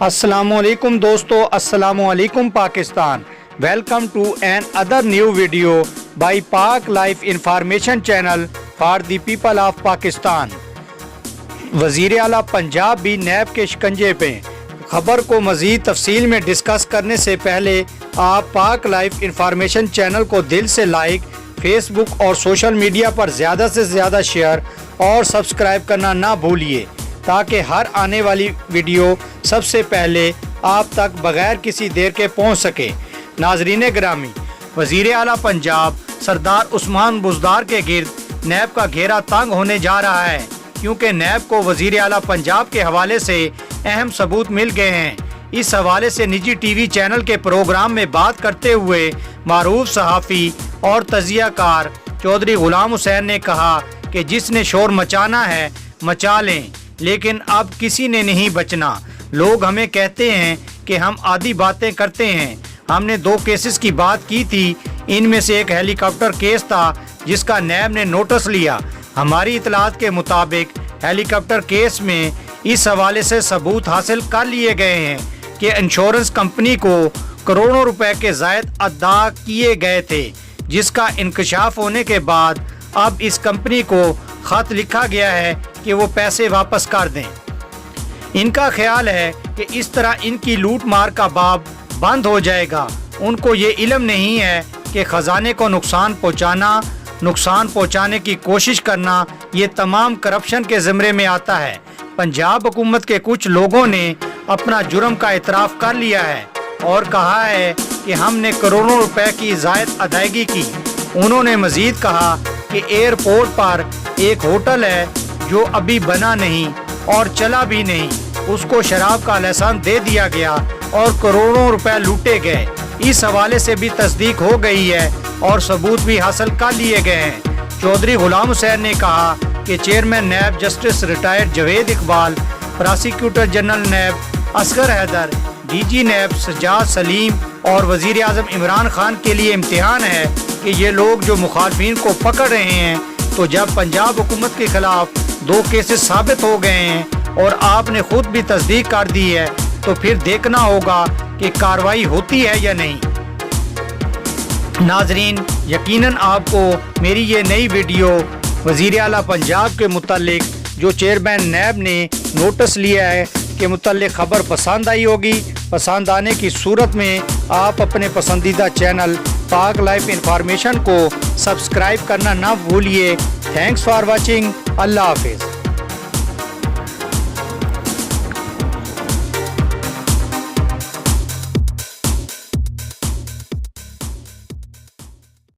السلام علیکم دوستو، السلام علیکم Pakistan. Welcome to another new video by Pak life information channel for the people of Pakistan. وزیر اعلیٰ پنجاب بھی نیب کے شکنجے پہ. خبر کو مزید تفصیل میں ڈسکس کرنے سے پہلے آپ پاک لائف انفارمیشن چینل کو دل سے لائک، فیس بک اور سوشل میڈیا پر زیادہ سے زیادہ شیئر اور سبسکرائب کرنا نہ بھولیے تاکہ ہر آنے والی ویڈیو سب سے پہلے آپ تک بغیر کسی دیر کے پہنچ سکے. ناظرین گرامی، وزیر اعلیٰ پنجاب سردار عثمان بزدار کے گرد نیب کا گھیرا تنگ ہونے جا رہا ہے، کیونکہ نیب کو وزیر اعلیٰ پنجاب کے حوالے سے اہم ثبوت مل گئے ہیں. اس حوالے سے نجی ٹی وی چینل کے پروگرام میں بات کرتے ہوئے معروف صحافی اور تجزیہ کار چودھری غلام حسین نے کہا کہ جس نے شور مچانا ہے مچا لیں، لیکن اب کسی نے نہیں بچنا. لوگ ہمیں کہتے ہیں کہ ہم آدھی باتیں کرتے ہیں. ہم نے 2 کیسز کی بات کی تھی، ان میں سے ایک ہیلی کاپٹر کیس تھا جس کا نیب نے نوٹس لیا. ہماری اطلاعات کے مطابق ہیلی کاپٹر کیس میں اس حوالے سے ثبوت حاصل کر لیے گئے ہیں کہ انشورنس کمپنی کو کروڑوں روپے کے زائد ادا کیے گئے تھے، جس کا انکشاف ہونے کے بعد اب اس کمپنی کو خط لکھا گیا ہے کہ وہ پیسے واپس کر دیں. ان کا خیال ہے کہ اس طرح ان کی لوٹ مار کا باب بند ہو جائے گا. ان کو یہ علم نہیں ہے کہ خزانے کو نقصان پہنچانے کی کوشش کرنا یہ تمام کرپشن کے زمرے میں آتا ہے. پنجاب حکومت کے کچھ لوگوں نے اپنا جرم کا اعتراف کر لیا ہے اور کہا ہے کہ ہم نے کروڑوں روپے کی زائد ادائیگی کی. انہوں نے مزید کہا کہ ایئرپورٹ پر ایک ہوٹل ہے جو ابھی بنا نہیں اور چلا بھی نہیں، اس کو شراب کا لائسنس دے دیا گیا اور کروڑوں روپے لوٹے گئے. اس حوالے سے بھی تصدیق ہو گئی ہے اور ثبوت بھی حاصل کر لیے گئے ہیں. چودھری غلام حسین نے کہا کہ chairman NAB justice retired Javed Iqbal, prosecutor general NAB Asghar Haider, D G NAB Sajjad Saleem اور وزیر اعظم عمران خان کے لیے امتحان ہے کہ یہ لوگ جو مخالفین کو پکڑ رہے ہیں، تو جب پنجاب حکومت کے خلاف 2 کیسز ثابت ہو گئے ہیں اور آپ نے خود بھی تصدیق کر دی ہے، تو پھر دیکھنا ہوگا کہ کارروائی ہوتی ہے یا نہیں. ناظرین، یقیناً آپ کو میری یہ نئی ویڈیو وزیر اعلیٰ پنجاب کے متعلق جو چیئرمین نیب نے نوٹس لیا ہے کے متعلق خبر پسند آئی ہوگی. پسند آنے کی صورت میں آپ اپنے پسندیدہ چینل پاک لائف انفارمیشن کو سبسکرائب کرنا نہ بھولیے. Thanks for watching. اللہ حافظ.